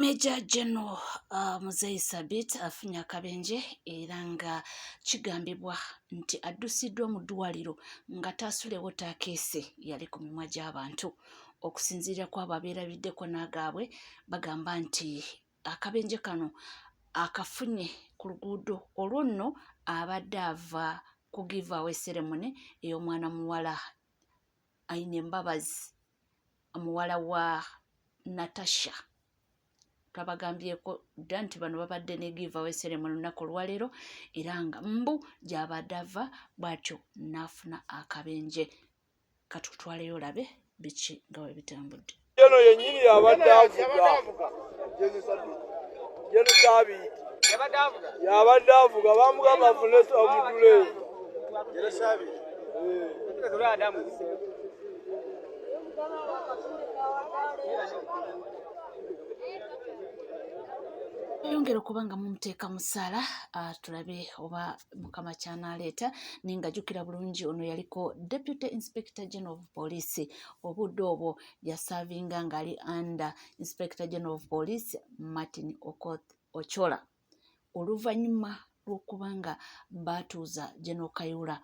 Major General Muzeyi Sabit afunya akabenje era nga kigambibwa nti addusiddwa mu ddwaliro nga taasulewo taakeese yali ku mimwa gy'abantu. Okusinziira kw'abo abeerabiddeko n'agaabwe bagamba nti akabenje kano akafunye ku luguudo olwo nno abadde ava ku giveaway ceremony ey'omwana muwala Aine Mbabazi muwala wa Natasha. Twabagambyeko dda nti bano babadde ne giveaway ceremony olunaku olwaleero era nga mbu gy'abadde ava bw'atyo n'afuna akabenje. Katutwaleyo olabe biki nga bwe bitambudde. Jeno yennyini yabadde avuga Jeno Sabiti yabadde avuga bamugamba afune omudule Jeno Sabiti yongera okuba nga mumuteeka musaala tulabe oba mukama kyanaaleeta naye nga jjukira bulungi ono yaliko Deputy Inspector General of Police obudde obwo yasavinga ng'ali under Inspector General of Police Martin Okoth Ochola oluvannyuma lw'okuba nga baatuuza General Kayihura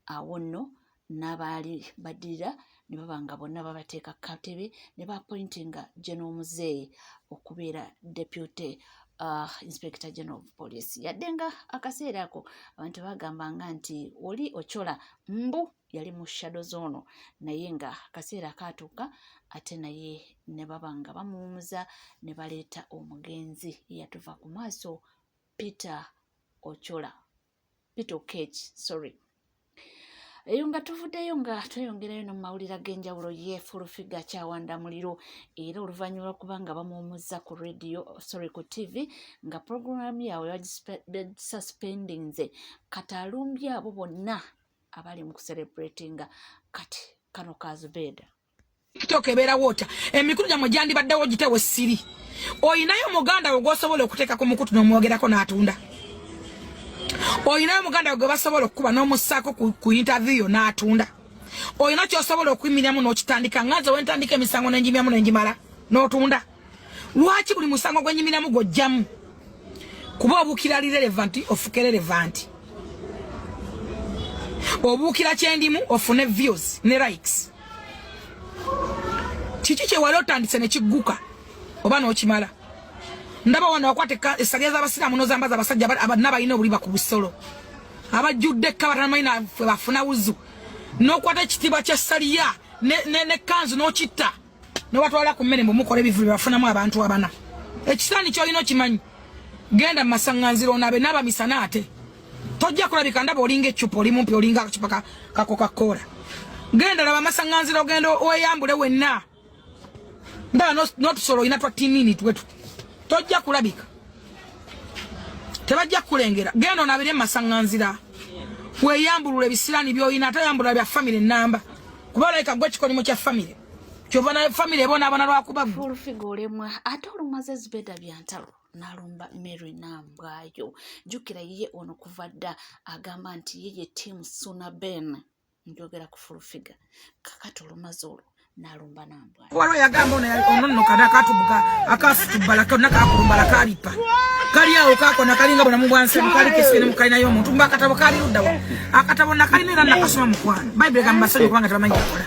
awo nno n'abaali baddirira ne baba nga bonna babateeka katebe ne baappointinga General Muzeyi okubeera Deputy Inspector General of Police. Yadde nga akaseera ako abantu bagambanga nti oli Ochola mbu yali mu shadow zone naye nga akaseera kaatuuka ate naye ne baba nga bamuwumuza ne baleeta omugenzi yatuva ku maaso Peter Okech, sorry. Eyo nga tuvuddeyo nga tweyongerayo no mu mawulire ag'enjawulo ye Full-Figure Kyawanda Muliro era oluvannyuma lw'okuba nga bamuwumuzza ku ku TV nga programu yaabwe bagisuspendinze kati alumbye abo bonna abali mu kucelebratinga kati kano kazubeeda kitoka ebeera wota emikulu gyamwe gyandibaddewo gitewe siri oyinayo muganda we gw'osobola okuteekako mukutu n'omwogerako n'atunda oyinayo muganda we gwe basobola okukuba n'omussaako ku interview n'atunda oyina ky'osobola okuyimiramu n'okitandika nganze wentandika emisango n'enjimyamu n'enjimala n'otunda lwaki buli musango gwenyimiramu gw'ojjamu kuba obuukira relevant ofuke relevant obuukira kyendimu ofune views ne likes kiki kye wali otandise ne kigguka oba n'okimala ndaba wano wakwata essalya z'abasiraamu n'ozambaza abasajja n'abalina obuliba ku busolo abajjudde ekkabatamaina ffe bafuna wuzu n'okwata ekitiibwa ky'essaliya ne kanzu n'okitta n'obatwala ku mmere mbumukola ebivulu bafunamu abantu abana ekisaani ky'olina okimanyi genda mu masaŋŋanziro onaabe n'abamisana ate tojja kulabika ndaba olinga eccupa oli mumpi olinga akacupa ka Coca-Cola genda laba amasaŋŋanziro ogenda weyambule wenna ndaba n'otusolo olina twa tinini twetu tojja kulabika tebajja kulengera genda onaabire masaŋŋanzira weyambulula ebisiraani by'olina atayambulula bya famire ennamba kuba olabika gwe ekikolimu kya famire kyova na famire ebonaabona lwakuba Full-Figure olemwa ate olumaze Zubeda Byantalo n'alumba Mary Nambwayo jjukira ye ono kuva dda agamba nti ye ttiimu Suna Ben njogera ku Full-Figure kakati olumaze olwo n'alumba Nambwayo waliwo yagamba ono nno kada akatubuka akafutubala konna kakulumbala kalipa kali awo kakona kalinga bona mu bwansi kali kesene mu kalina y'omuntu mba akatabo kali luddawa akatabo nakalina era nakasoma mukwano Bible gamba basajja kubanga tebamanyi kukola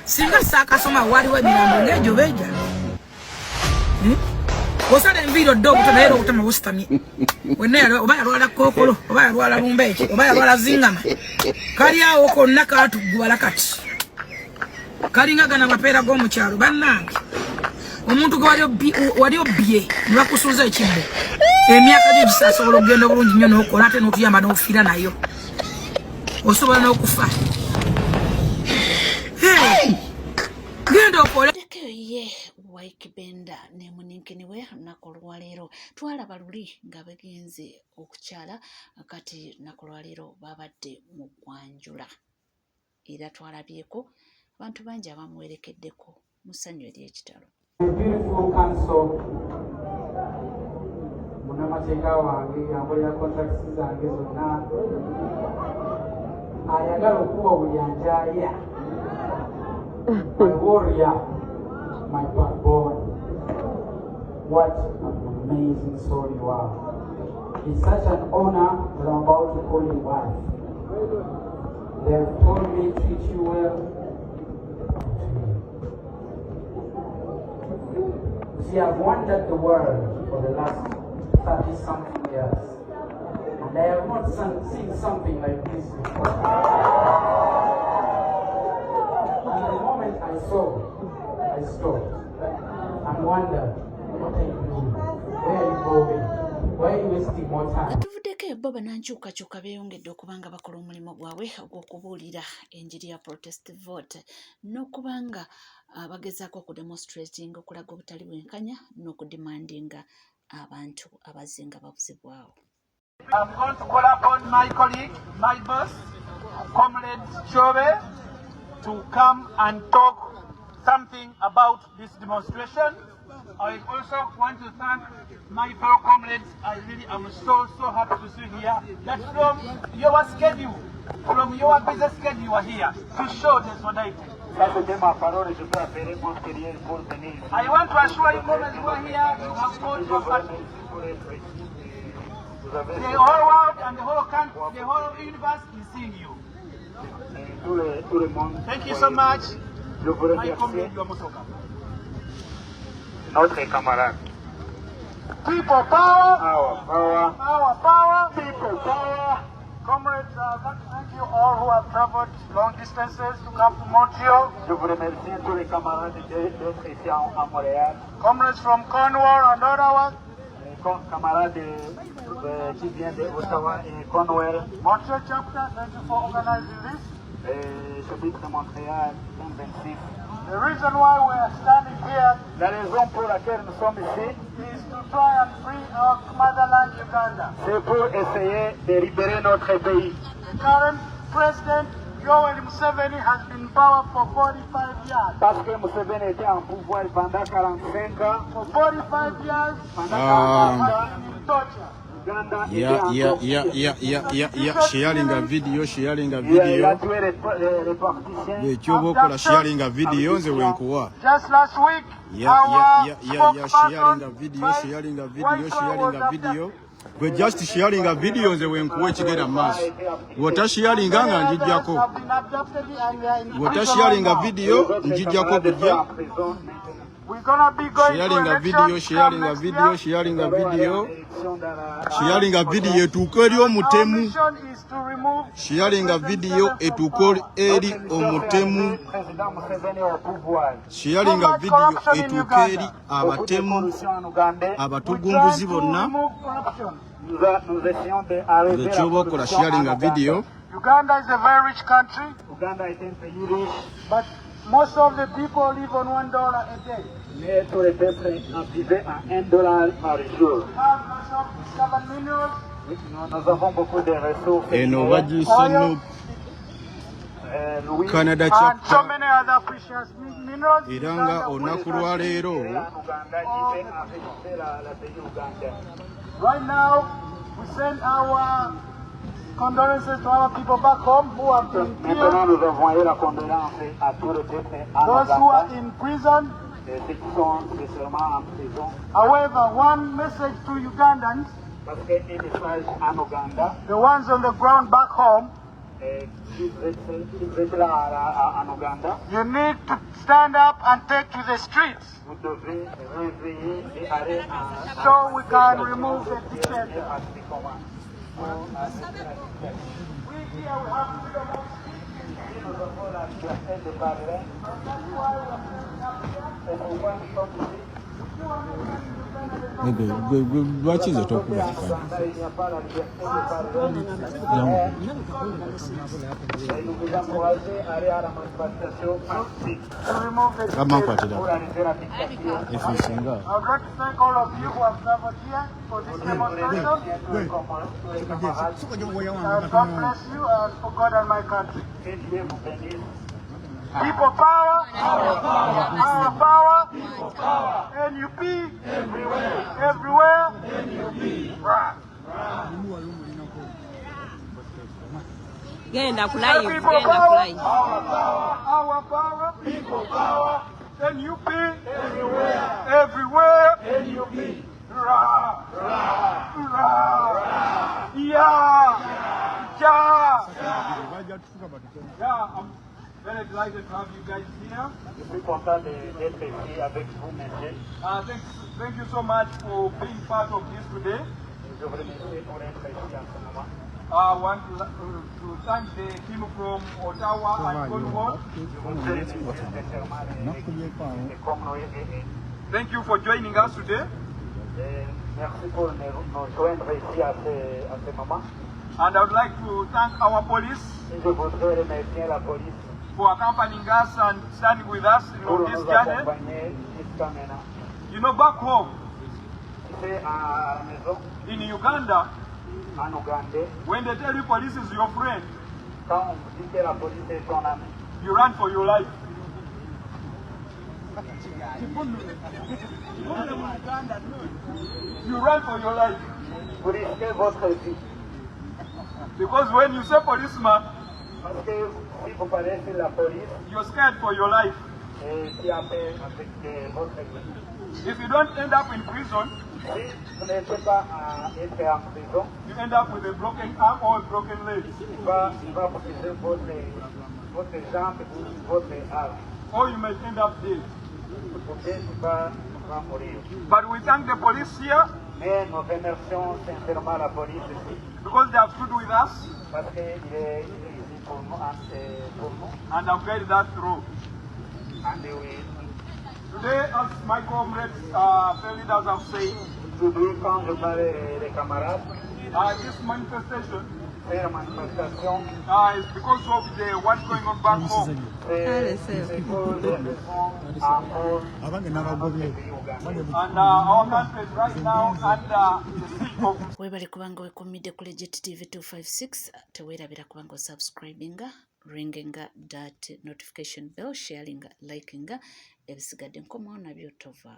singa saakasoma waliwo emirambo ng'egyo beja osala enviiro dde obuto naye era obutama busitamye wenna oba yalwala kookolo oba yalwala lumbeeki oba yalwala zingama kali awo konna katugubala kati kalinga gana mapeera g'omukyalo bannange omuntu gwe wali obbye ne bakusuuza ekibbo emyaka gy'egisa asobola okugenda obulungi nnyo n'okola ate n'otuyamba n'ofiira nayo osobola n'okufa genda okole ye Waikibenda ne muninkini we olunaku olwaleero twalaba luli nga bagenze okukyala kati lunaku olwaleero babadde mu kwanjula era twalabyeko abantu bangi abamuwerekeddeko mu ssanyu ery'ekitalo. Munamateeka wange yambolera contracts zange zonna ayagala okuwa obulyanjaya my warrior, my backbone what an amazing soul you are. It's such an honor that I'm about to call you wife. They've told me to treat you well. See, I've wandered the world for the last 30-something years, and I have not seen something like this before. And the moment I saw, I stopped and wondered, what are you doing? Where are you going? Why are you wasting more time? Tuvuddeko bo banankyukakyuka beeyongedde okuba nga bakola omulimu gwabwe ogw'okubuulira enjiri ya protest vote n'okubanga bagezaako okudemonstrating okulaga obutali bwenkanya n'okudemandinga abantu abazinga babuzibwawo. I'm going to call upon my colleague, my boss, Comrade Chobe, to come and talk something about this demonstration. I also want to thank my fellow comrades. I really am so happy to see here that from your schedule, from your busy schedule, you are here to show this solidarity. I want to assure you, comrades who are here, you have all your family. The whole world and the whole country, the whole universe is seeing you. Thank you so much. My comrade, you are most welcome. Notre camarade. People power. Our power. Our power. People power. Comrades, thank you all who have traveled long distances to come to Montreal. Je vous remercie tous les camarades d'être ici à Montréal. Comrades from Cornwall and Ottawa. Camarades qui viennent d'Ottawa et Cornwall. Montreal chapter, thank you for organizing this. Chapitre de Montréal, 26. The reason why we are standing here La raison pour laquelle nous sommes ici, is to try and free our motherland, Uganda. c'est pour essayer de libérer notre pays. The current president, Yoweri Museveni, has been in power for 45 years. Parce que Museveni était en pouvoir pendant 45 ans. For 45 years, Pendant 45 ans, has been in torture. Uganda sharing a video il a tué les politiciens. ekyobokola sharing a video nze wenkuwa Just last week, sharing a video gwe just sharing a video nze wenkuwa ekigenda maaso bw'otasharinga nga njijjako bw'otasharinga video njijjako kujja sharing a video etuuka eri omutemu sharing a video etuuka eri omutemu sharing a video etuuka eri abatemu abatugumbuzi bonna ekyoba okola sharing a video. Uganda is a very rich country, Uganda est un pays riche, but most of the people live on $1 a day. mais tous les peuples vivent à $1 par jour. Nous avons beaucoup de ressources. Eno bagiyise no Canada chapter era nga olunaku lwa leero right now we send our condolences to our people back home who have been Maintenant, killed, nous envoyons la condolence à tout le peuple en those who are Ouganda, in prison. ceux qui sont spécialement en prison. However, one message to Ugandans, Parce qu'un message en Ouganda, the ones on the ground back home, qui êtes là en Ouganda, you need to stand up and take to the streets vous devez réveiller et aller à so we can remove the dictator. We here we have freedom of speech. Nous avons la liberté de parler. Et pourquoi nous sommes ici? lwaki nze tokubatika Il n'y a pas la liberté de parler. Et nous vous encourager à aller à la manifestation pacifique To remove the kama dictator. pour nkwatira arrêter la dictature. efisinga I would like to thank all of you who have traveled here for this demonstration. God bless you and for God and my country. Que Dieu vous bénisse. People power. Our power. NUP. Everywhere. Right. Genda kulai, People genda power. kulai. Our power. People power. NUP. Everywhere. NUP. Ra, ra, ra, yeah, yeah. Yeah, I'm very delighted to have you guys here. Je suis content d'être ici avec vous, monsieur. Thank you so much for being part of this today. Je vous remercie pour être ici en ce moment. I want to thank the team from Ottawa and Cornwall. Je vous remercie sincèrement de Cornwall. Thank you for joining us today. Merci pour nous joindre ici à ce moment. And I would like to thank our police Je voudrais remercier la police for accompanying us and standing with us pour on this nous journey. accompagner jusqu'à maintenant. You know, back home C'est à la maison, in Uganda, en Ouganda, when they tell you police is your friend, quand on dit que la police est ton ami, you run for your life. You run for your life. vous risquez votre vie. Because when you say policeman, Parce que si vous parlez sur la police, you're scared for your life. qui a fait avec votre vie. If you don't end up in prison, Si vous n'êtes pas être en prison, you end up with a broken arm or a broken leg. il va briser votre jambe ou votre arme. Or you may end up dead. Peut-être qu'il va mourir. But we thank the police here Mais nous remercions sincèrement la police ici because they have stood with us parce qu'il est ici pour nous. and have guided us through. And we, Today, as my comrades, fellow leaders have said, aujourd'hui, quand je parle des camarades, this manifestation faire manifestation, is because of what's going on back home. c'est pour des raisons encore And our country is right now under the siege of webale kubanga wekumidde ku Legit TV 256 teweerabira kubanga osubscribinga ringinga that notification bell sharinga likinga ebisigadde nkomawo nabyo tova